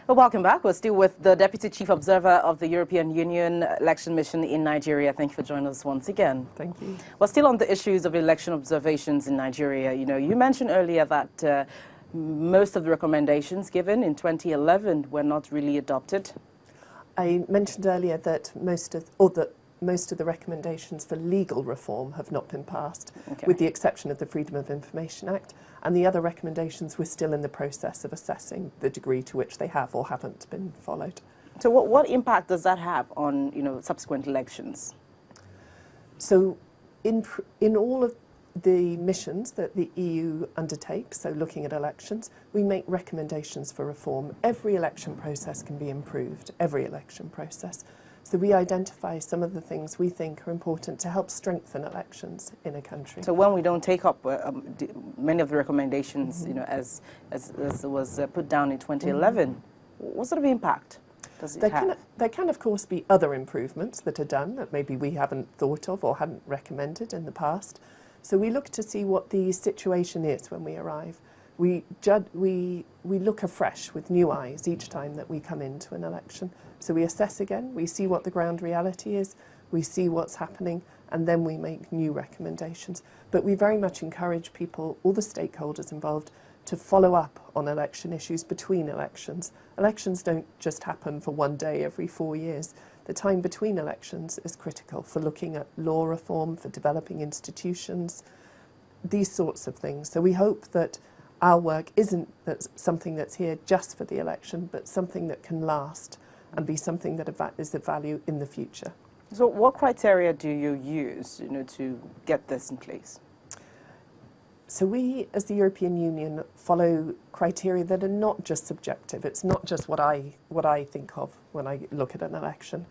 Well, welcome back. We're still with the Deputy Chief Observer of the European Union Election Mission in Nigeria. Thank you for joining us once again. Thank you. We're still on the issues of election observations in Nigeria. You mentioned earlier that most of the recommendations given in 2011 were not really adopted. I mentioned earlier that most of the recommendations for legal reform have not been passed, with the exception of the Freedom of Information Act, and the other recommendations we're still in the process of assessing the degree to which they have or haven't been followed. So what impact does that have on subsequent elections? So in all of the missions that the EU undertakes, so looking at elections, we make recommendations for reform. Every election process can be improved, every election process. So we identify some of the things we think are important to help strengthen elections in a country. So when we don't take up many of the recommendations, as was put down in 2011, what sort of impact does it have? There can, of course, be other improvements that are done that maybe we haven't thought of or hadn't recommended in the past. So we look to see what the situation is when we arrive. We look afresh with new eyes each time that we come into an election. So we assess again, we see what the ground reality is, we see what's happening, and then we make new recommendations. But we very much encourage people, all the stakeholders involved, to follow up on election issues between elections. Elections don't just happen for one day every 4 years. The time between elections is critical for looking at law reform, for developing institutions, these sorts of things. So we hope that our work isn't something that's here just for the election, but something that can last and be something that is of value in the future. So what criteria do you use to get this in place? So we, as the European Union, follow criteria that are not just subjective. It's not just what I think of when I look at an election.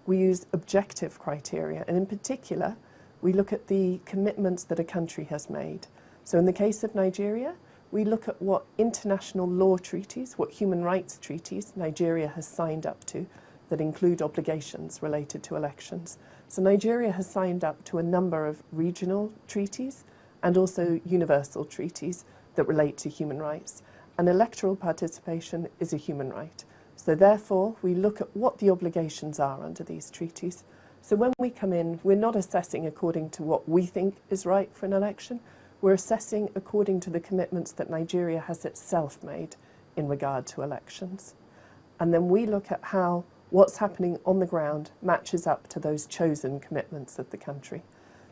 We use objective criteria, and in particular, we look at the commitments that a country has made. So in the case of Nigeria, we look at what international law treaties, what human rights treaties Nigeria has signed up to that include obligations related to elections. So Nigeria has signed up to a number of regional treaties and also universal treaties that relate to human rights. And electoral participation is a human right. So therefore, we look at what the obligations are under these treaties. So when we come in, we're not assessing according to what we think is right for an election. We're assessing according to the commitments that Nigeria has itself made in regard to elections. And then we look at how what's happening on the ground matches up to those chosen commitments of the country.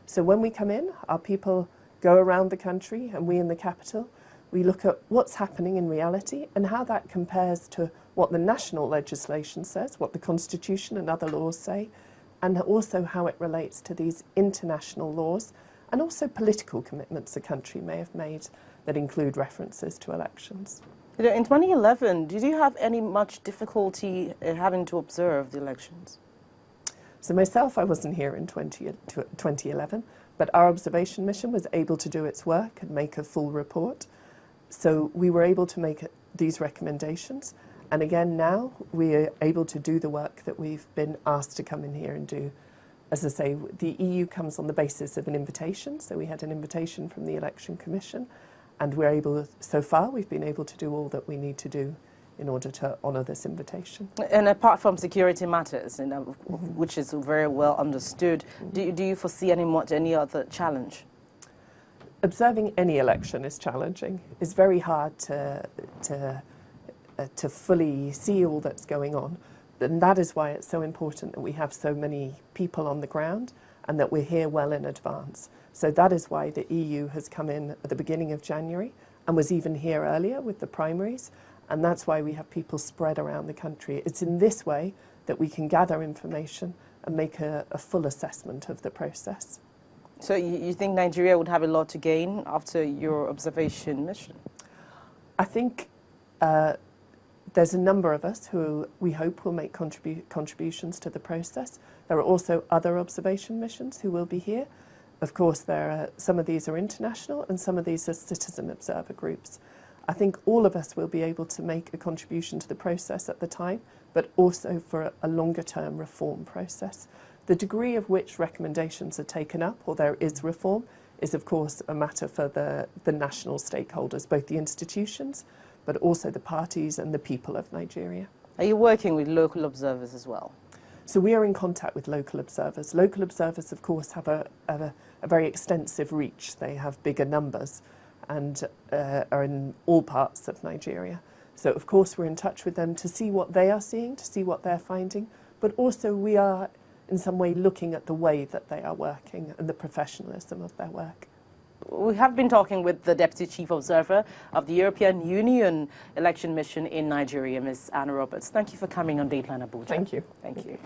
So when we come in, our people go around the country, and we in the capital, we look at what's happening in reality and how that compares to what the national legislation says, what the Constitution and other laws say, and also how it relates to these international laws and also political commitments a country may have made that include references to elections. In 2011, did you have any much difficulty having to observe the elections? So myself, I wasn't here in 2011, but our observation mission was able to do its work and make a full report. So we were able to make these recommendations. And again, now we are able to do the work that we've been asked to come in here and do. As I say, the EU comes on the basis of an invitation. So we had an invitation from the Election Commission, and so far we've been able to do all that we need to do in order to honour this invitation. And apart from security matters, which is very well understood, do you foresee any other challenge? Observing any election is challenging. It's very hard to fully see all that's going on. And that is why it's so important that we have so many people on the ground and that we're here well in advance. So that is why the EU has come in at the beginning of January and was even here earlier with the primaries. And that's why we have people spread around the country. It's in this way that we can gather information and make a full assessment of the process. So you think Nigeria would have a lot to gain after your observation mission? I think there's a number of us who we hope will make contributions to the process. There are also other observation missions who will be here. Of course, some of these are international and some of these are citizen observer groups. I think all of us will be able to make a contribution to the process at the time, but also for a longer term reform process. The degree of which recommendations are taken up or there is reform is of course a matter for the national stakeholders, both the institutions but also the parties and the people of Nigeria. Are you working with local observers as well? So we are in contact with local observers. Local observers, of course, have a very extensive reach. They have bigger numbers and are in all parts of Nigeria. So, of course, we're in touch with them to see what they are seeing, to see what they're finding, but also we are in some way looking at the way that they are working and the professionalism of their work. We have been talking with the Deputy Chief Observer of the European Union Election Mission in Nigeria, Ms. Anna Roberts. Thank you for coming on Dateline Abuja. Thank you. Thank you.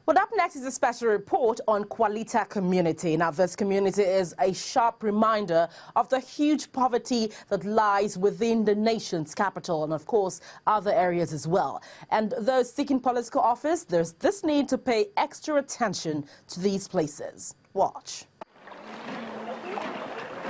Well, up next is a special report on Qualita community. Now, this community is a sharp reminder of the huge poverty that lies within the nation's capital and, of course, other areas as well. And those seeking political office, there's this need to pay extra attention to these places. Watch.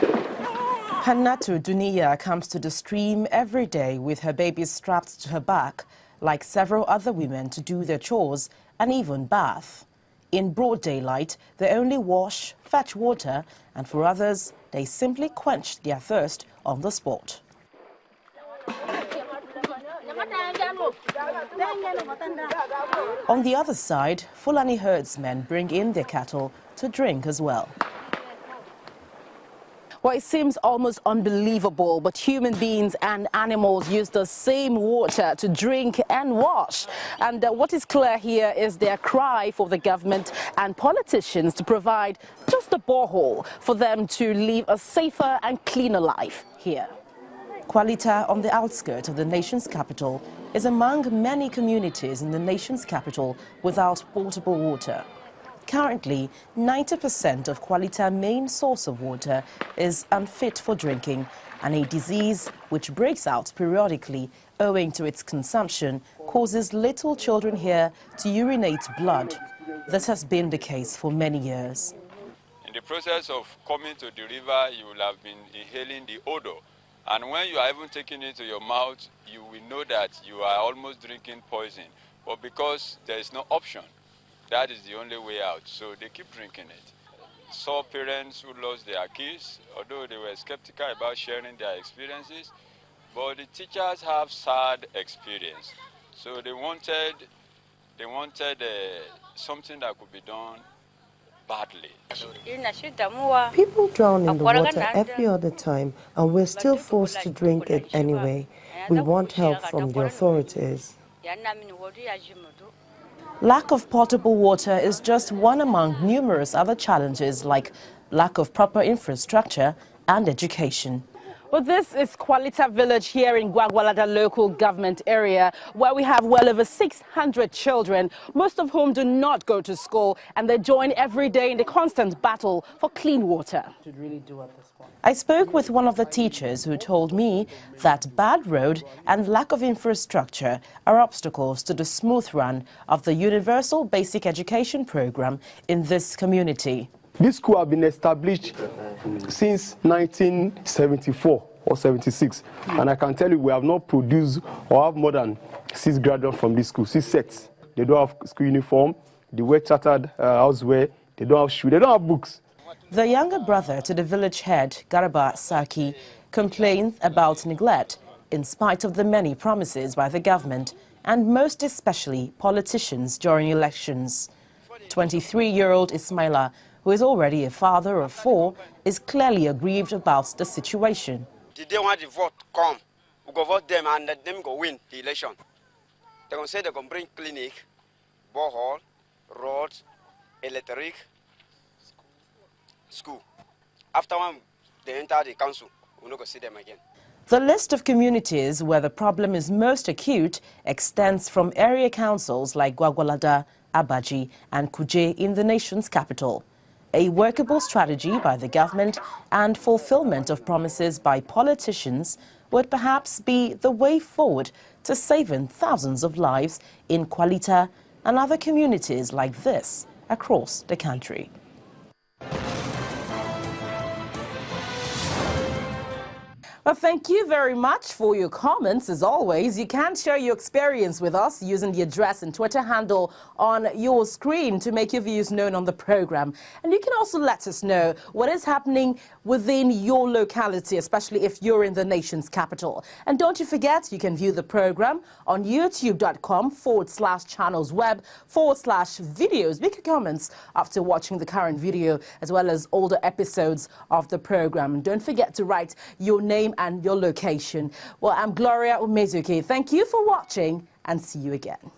Hannatu Duniya comes to the stream every day with her baby strapped to her back, like several other women, to do their chores and even bath. In broad daylight, they only wash, fetch water, and for others, they simply quench their thirst on the spot. On the other side, Fulani herdsmen bring in their cattle to drink as well. Well, it seems almost unbelievable, but human beings and animals use the same water to drink and wash. And what is clear here is their cry for the government and politicians to provide just a borehole for them to live a safer and cleaner life here. Qualita, on the outskirts of the nation's capital, is among many communities in the nation's capital without potable water. Currently, 90% of Qualita's main source of water is unfit for drinking, and a disease which breaks out periodically owing to its consumption causes little children here to urinate blood. This has been the case for many years. In the process of coming to the river, you will have been inhaling the odor. And when you are even taking it to your mouth, you will know that you are almost drinking poison. But because there is no option, that is the only way out, so they keep drinking it. Saw parents who lost their kids, although they were skeptical about sharing their experiences, but the teachers have sad experience. So they wanted something that could be done badly. People drown in the water every other time, and we're still forced to drink it anyway. We want help from the authorities. Lack of potable water is just one among numerous other challenges like lack of proper infrastructure and education. Well, this is Qualita village here in Gwagwalada local government area, where we have well over 600 children, most of whom do not go to school, and they join every day in the constant battle for clean water. I spoke with one of the teachers who told me that bad road and lack of infrastructure are obstacles to the smooth run of the Universal Basic Education program in this community. This school has been established since 1974 or 76, and I can tell you we have not produced or have more than 6 graduates from this school, 6 sets. They don't have school uniform, they wear chartered houseware, they don't have shoes, they don't have books. The younger brother to the village head, Garba Saki, complains about neglect in spite of the many promises by the government and most especially politicians during elections. 23-year-old Ismaila, who is already a father of 4, is clearly aggrieved about the situation. The day when the vote come, we go vote them and let them go win the election. They're going to say they're going to bring clinic, borehole, roads, electric, school. After when they enter the council, we're not going to see them again. The list of communities where the problem is most acute extends from area councils like Gwagwalada, Abaji and Kuje in the nation's capital. A workable strategy by the government and fulfillment of promises by politicians would perhaps be the way forward to saving thousands of lives in Qualita and other communities like this across the country. Well, thank you very much for your comments. As always, you can share your experience with us using the address and Twitter handle on your screen to make your views known on the program. And you can also let us know what is happening within your locality, especially if you're in the nation's capital. And don't you forget, you can view the program on youtube.com/channelsweb/videos. Make your comments after watching the current video as well as older episodes of the program. And don't forget to write your name and your location. Well, I'm Gloria Umezuki. Thank you for watching and see you again.